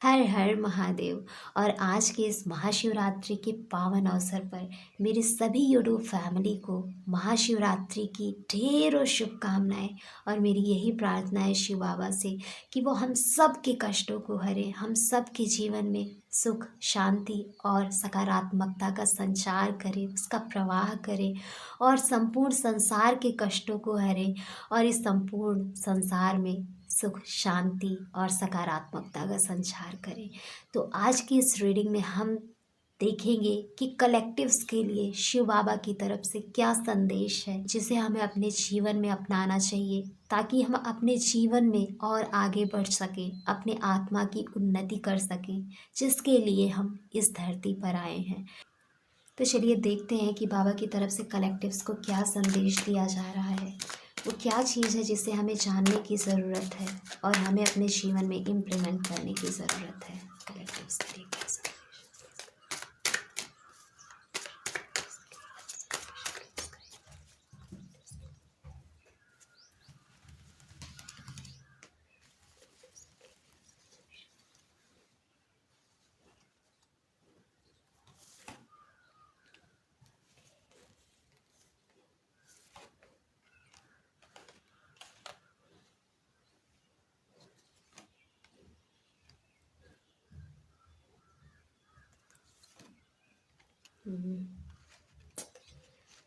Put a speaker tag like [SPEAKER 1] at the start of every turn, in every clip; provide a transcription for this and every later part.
[SPEAKER 1] हर हर महादेव। और आज के इस महाशिवरात्रि के पावन अवसर पर मेरी सभी यूट्यूब फैमिली को महाशिवरात्रि की ढेरों शुभकामनाएं। और मेरी यही प्रार्थना है शिव बाबा से कि वो हम सब के कष्टों को हरे, हम सब के जीवन में सुख शांति और सकारात्मकता का संचार करे, उसका प्रवाह करे और संपूर्ण संसार के कष्टों को हरे और इस संपूर्ण संसार में सुख शांति और सकारात्मकता का संचार करें। तो आज की इस रीडिंग में हम देखेंगे कि कलेक्टिव्स के लिए शिव बाबा की तरफ से क्या संदेश है जिसे हमें अपने जीवन में अपनाना चाहिए ताकि हम अपने जीवन में और आगे बढ़ सकें, अपने आत्मा की उन्नति कर सकें, जिसके लिए हम इस धरती पर आए हैं। तो चलिए देखते हैं कि बाबा की तरफ से कलेक्टिव्स को क्या संदेश दिया जा रहा है, वो क्या चीज़ है जिसे हमें जानने की ज़रूरत है और हमें अपने जीवन में इम्प्लीमेंट करने की ज़रूरत है। कलेक्टिव्स के लिए क्या संदेश?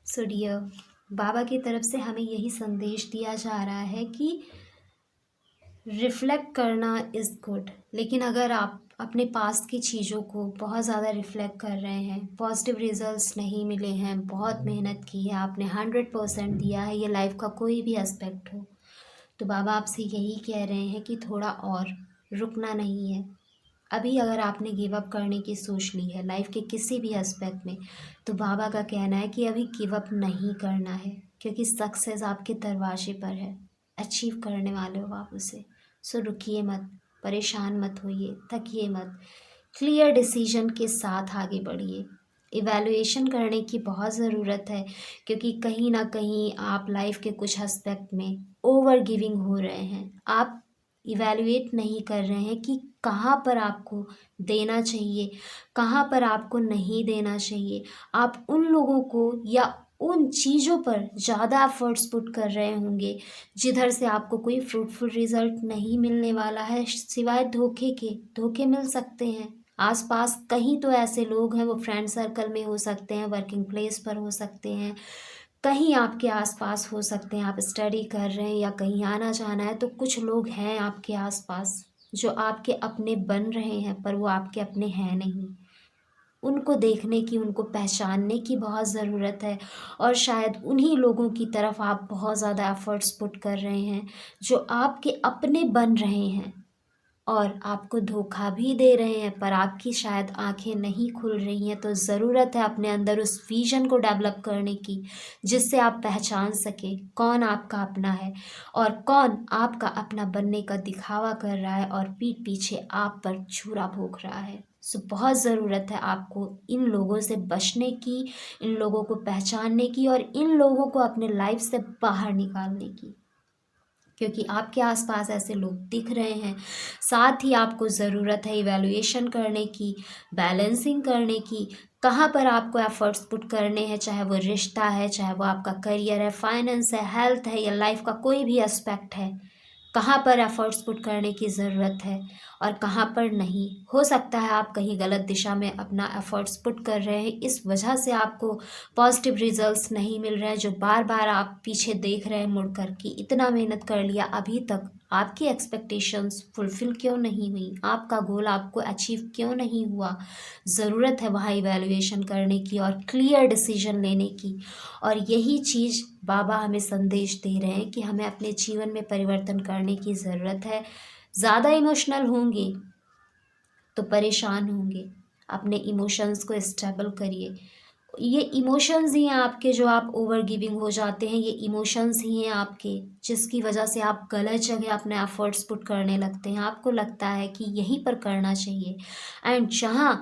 [SPEAKER 1] सो डियर, बाबा की तरफ से हमें यही संदेश दिया जा रहा है कि रिफ़्लेक्ट करना इज़ गुड, लेकिन अगर आप अपने पास्ट की चीज़ों को बहुत ज़्यादा रिफ़्लेक्ट कर रहे हैं, पॉजिटिव रिजल्ट्स नहीं मिले हैं, बहुत मेहनत की है, आपने 100% दिया है, ये लाइफ का कोई भी एस्पेक्ट हो, तो बाबा आपसे यही कह रहे हैं कि थोड़ा और रुकना नहीं है। अभी अगर आपने गिव अप करने की सोच ली है लाइफ के किसी भी एस्पेक्ट में, तो बाबा का कहना है कि अभी गिव अप नहीं करना है, क्योंकि सक्सेस आपके दरवाजे पर है, अचीव करने वाले हो आप उसे। सो रुकिए मत, परेशान मत होइए, थकिए मत, क्लियर डिसीजन के साथ आगे बढ़िए। इवैल्यूएशन करने की बहुत ज़रूरत है, क्योंकि कहीं ना कहीं आप लाइफ के कुछ एस्पेक्ट में ओवर गिविंग हो रहे हैं। आप इवैल्यूएट नहीं कर रहे हैं कि कहाँ पर आपको देना चाहिए, कहाँ पर आपको नहीं देना चाहिए। आप उन लोगों को या उन चीज़ों पर ज़्यादा एफर्ट्स पुट कर रहे होंगे जिधर से आपको कोई फ्रूटफुल रिजल्ट नहीं मिलने वाला है, सिवाय धोखे के। धोखे मिल सकते हैं आसपास, कहीं तो ऐसे लोग हैं, वो फ्रेंड सर्कल में हो सकते हैं, वर्किंग प्लेस पर हो सकते हैं, कहीं आपके आसपास हो सकते हैं, आप स्टडी कर रहे हैं या कहीं आना जाना है, तो कुछ लोग हैं आपके आसपास जो आपके अपने बन रहे हैं पर वो आपके अपने हैं नहीं। उनको देखने की, उनको पहचानने की बहुत ज़रूरत है। और शायद उन्हीं लोगों की तरफ आप बहुत ज़्यादा एफर्ट्स पुट कर रहे हैं जो आपके अपने बन रहे हैं और आपको धोखा भी दे रहे हैं, पर आपकी शायद आंखें नहीं खुल रही हैं। तो ज़रूरत है अपने अंदर उस विज़न को डेवलप करने की, जिससे आप पहचान सकें कौन आपका अपना है और कौन आपका अपना बनने का दिखावा कर रहा है और पीठ पीछे आप पर छुरा भोंक रहा है। सो बहुत ज़रूरत है आपको इन लोगों से बचने की, इन लोगों को पहचानने की और इन लोगों को अपने लाइफ से बाहर निकालने की, क्योंकि आपके आसपास ऐसे लोग दिख रहे हैं। साथ ही आपको ज़रूरत है इवैल्यूएशन करने की, बैलेंसिंग करने की, कहाँ पर आपको एफर्ट्स पुट करने हैं, चाहे वो रिश्ता है, चाहे वो आपका करियर है, फाइनेंस है, हेल्थ है या लाइफ का कोई भी एस्पेक्ट है। कहाँ पर एफर्ट्स पुट करने की ज़रूरत है और कहाँ पर नहीं। हो सकता है आप कहीं गलत दिशा में अपना एफर्ट्स पुट कर रहे हैं, इस वजह से आपको पॉजिटिव रिजल्ट्स नहीं मिल रहे हैं, जो बार बार आप पीछे देख रहे हैं मुड़ कर कि इतना मेहनत कर लिया, अभी तक आपकी एक्सपेक्टेशंस फुलफ़िल क्यों नहीं हुई, आपका गोल आपको अचीव क्यों नहीं हुआ। ज़रूरत है वहाँ इवैल्यूएशन करने की और क्लियर डिसीजन लेने की। और यही चीज़ बाबा हमें संदेश दे रहे हैं कि हमें अपने जीवन में परिवर्तन करने की ज़रूरत है। ज़्यादा इमोशनल होंगे तो परेशान होंगे, अपने इमोशंस को स्टेबल करिए। ये इमोशंस ही हैं आपके, जो आप ओवर गिविंग हो जाते हैं, ये इमोशंस ही हैं आपके जिसकी वजह से आप गलत जगह अपने एफर्ट्स पुट करने लगते हैं। आपको लगता है कि यहीं पर करना चाहिए, एंड जहाँ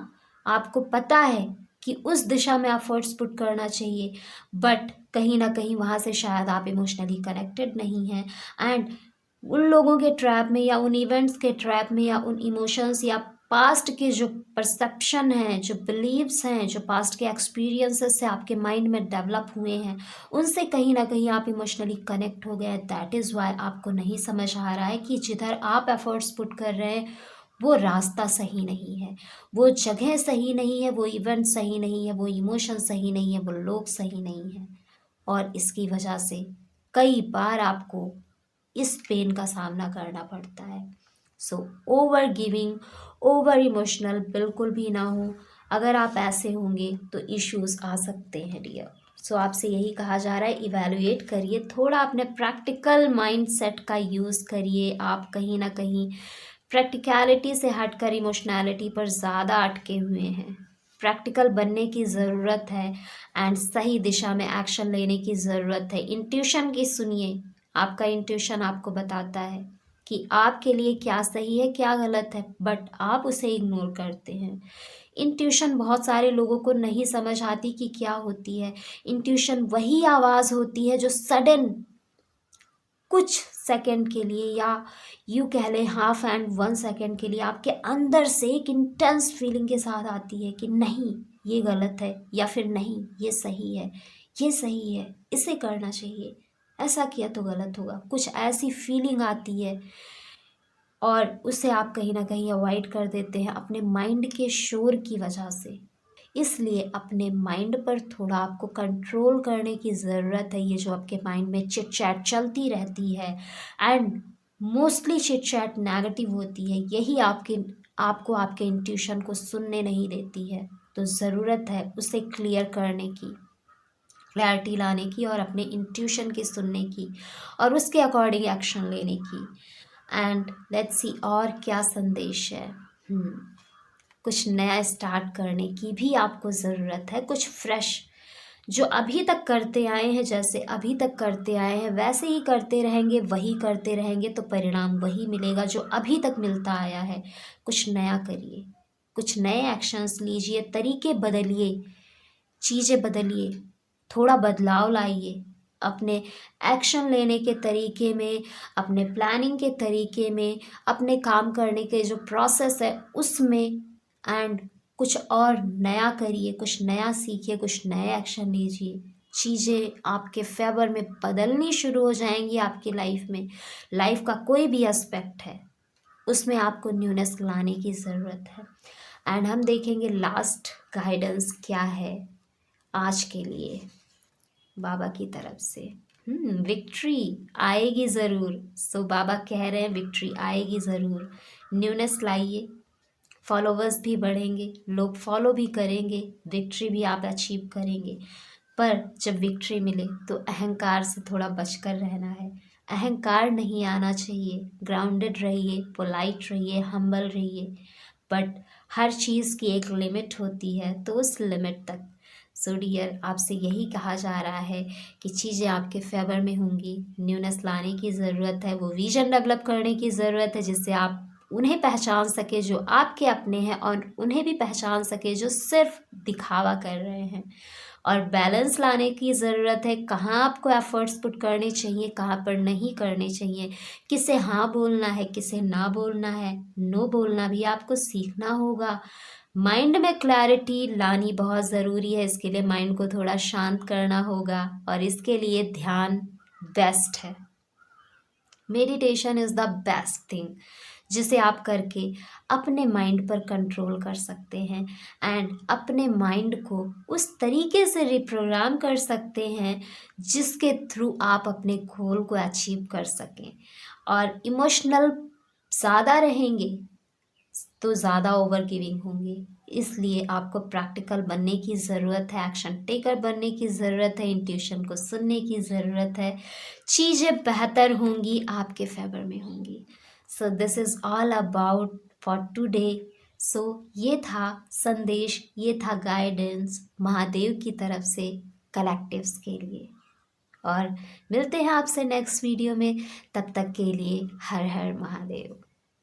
[SPEAKER 1] आपको पता है कि उस दिशा में एफर्ट्स पुट करना चाहिए, बट कहीं ना कहीं वहाँ से शायद आप इमोशनली कनेक्टेड नहीं हैं, एंड उन लोगों के ट्रैप में या उन इवेंट्स के ट्रैप में या उन इमोशंस या पास्ट के जो परसेप्शन हैं, जो बिलीव्स हैं, जो पास्ट के एक्सपीरियंसेस से आपके माइंड में डेवलप हुए हैं, उनसे कहीं ना कहीं आप इमोशनली कनेक्ट हो गए। दैट इज़ वाई आपको नहीं समझ आ रहा है कि जिधर आप एफर्ट्स पुट कर रहे हैं वो रास्ता सही नहीं है, वो जगह सही नहीं है, वो इवेंट सही नहीं है, वो इमोशन सही नहीं है, वो लोग सही नहीं है। और इसकी वजह से कई बार आपको इस पेन का सामना करना पड़ता है। So over giving, over emotional बिल्कुल भी ना हो। अगर आप ऐसे होंगे तो इश्यूज आ सकते हैं डियर। सो आपसे यही कहा जा रहा है, इवैल्यूएट करिए, थोड़ा अपने प्रैक्टिकल माइंडसेट का यूज़ करिए। आप कहीं ना कहीं प्रैक्टिकलिटी से हटकर इमोशनैलिटी पर ज़्यादा अटके हुए हैं। प्रैक्टिकल बनने की ज़रूरत है एंड सही दिशा में एक्शन लेने की ज़रूरत है। इंट्यूशन की सुनिए, आपका इंट्यूशन आपको बताता है कि आपके लिए क्या सही है क्या गलत है, बट आप उसे इग्नोर करते हैं। इंट्यूशन बहुत सारे लोगों को नहीं समझ आती कि क्या होती है। इंट्यूशन वही आवाज़ होती है जो सडन कुछ सेकंड के लिए, या यूँ कह लें हाफ एंड 1 सेकंड के लिए, आपके अंदर से एक इंटेंस फीलिंग के साथ आती है कि नहीं ये गलत है, या फिर नहीं ये सही है, ये सही है, इसे करना चाहिए, ऐसा किया तो गलत होगा। कुछ ऐसी फीलिंग आती है और उसे आप कहीं ना कहीं अवॉइड कर देते हैं अपने माइंड के शोर की वजह से। इसलिए अपने माइंड पर थोड़ा आपको कंट्रोल करने की ज़रूरत है। ये जो आपके माइंड में चिट चैट चलती रहती है and mostly chit chat negative होती है, यही आपको आपके इंट्यूशन को सुनने नहीं देती है। तो ज़रूरत है उसे क्लियर करने की, क्लैरिटी लाने की, और अपने इंट्यूशन की सुनने की और उसके अकॉर्डिंग एक्शन लेने की। एंड लेट्स सी और क्या संदेश है। कुछ नया स्टार्ट करने की भी आपको ज़रूरत है, कुछ फ्रेश। जो अभी तक करते आए हैं, जैसे अभी तक करते आए हैं वैसे ही करते रहेंगे, वही करते रहेंगे तो परिणाम वही मिलेगा जो अभी तक मिलता आया है। कुछ नया करिए, कुछ नए एक्शंस लीजिए, तरीके बदलिए, चीज़ें बदलिए, थोड़ा बदलाव लाइए अपने एक्शन लेने के तरीके में, अपने प्लानिंग के तरीके में, अपने काम करने के जो प्रोसेस है उसमें। एंड कुछ और नया करिए, कुछ नया सीखिए, कुछ नए एक्शन लीजिए। चीज़ें आपके फेवर में बदलनी शुरू हो जाएंगी आपकी लाइफ में। लाइफ का कोई भी एस्पेक्ट है उसमें आपको न्यूनेस लाने की ज़रूरत है। एंड हम देखेंगे लास्ट गाइडेंस क्या है आज के लिए बाबा की तरफ से। विक्ट्री आएगी ज़रूर। सो बाबा कह रहे हैं विक्ट्री आएगी ज़रूर। न्यूनेस लाइए, फॉलोवर्स भी बढ़ेंगे, लोग फॉलो भी करेंगे, विक्ट्री भी आप अचीव करेंगे। पर जब विक्ट्री मिले तो अहंकार से थोड़ा बचकर रहना है। अहंकार नहीं आना चाहिए। ग्राउंडेड रहिए, पोलाइट रहिए, हम्बल रहिए, बट हर चीज़ की एक लिमिट होती है, तो उस लिमिट तक। सो डियर, आपसे यही कहा जा रहा है कि चीज़ें आपके फेवर में होंगी। न्यूनेस लाने की ज़रूरत है, वो विजन डेवलप करने की ज़रूरत है जिससे आप उन्हें पहचान सके जो आपके अपने हैं, और उन्हें भी पहचान सके जो सिर्फ दिखावा कर रहे हैं। और बैलेंस लाने की ज़रूरत है, कहाँ आपको एफर्ट्स पुट करने चाहिए, कहाँ पर नहीं करने चाहिए, किसे हाँ बोलना है, किसे ना बोलना है, नो बोलना भी आपको सीखना होगा। माइंड में क्लैरिटी लानी बहुत ज़रूरी है। इसके लिए माइंड को थोड़ा शांत करना होगा और इसके लिए ध्यान बेस्ट है। Meditation is the best thing जिसे आप करके अपने माइंड पर कंट्रोल कर सकते हैं एंड अपने माइंड को उस तरीके से रिप्रोग्राम कर सकते हैं जिसके थ्रू आप अपने गोल को अचीव कर सकें। और इमोशनल ज़्यादा रहेंगे तो ज़्यादा ओवर गिविंग होंगे। इसलिए आपको प्रैक्टिकल बनने की ज़रूरत है, एक्शन टेकर बनने की ज़रूरत है, इंट्यूशन को सुनने की ज़रूरत है। चीज़ें बेहतर होंगी, आपके फेवर में होंगी। So this is all about for today. सो ये था संदेश, ये था गाइडेंस महादेव की तरफ से कलेक्टिव्स के लिए। और मिलते हैं आपसे नेक्स्ट वीडियो में। तब तक के लिए हर हर महादेव।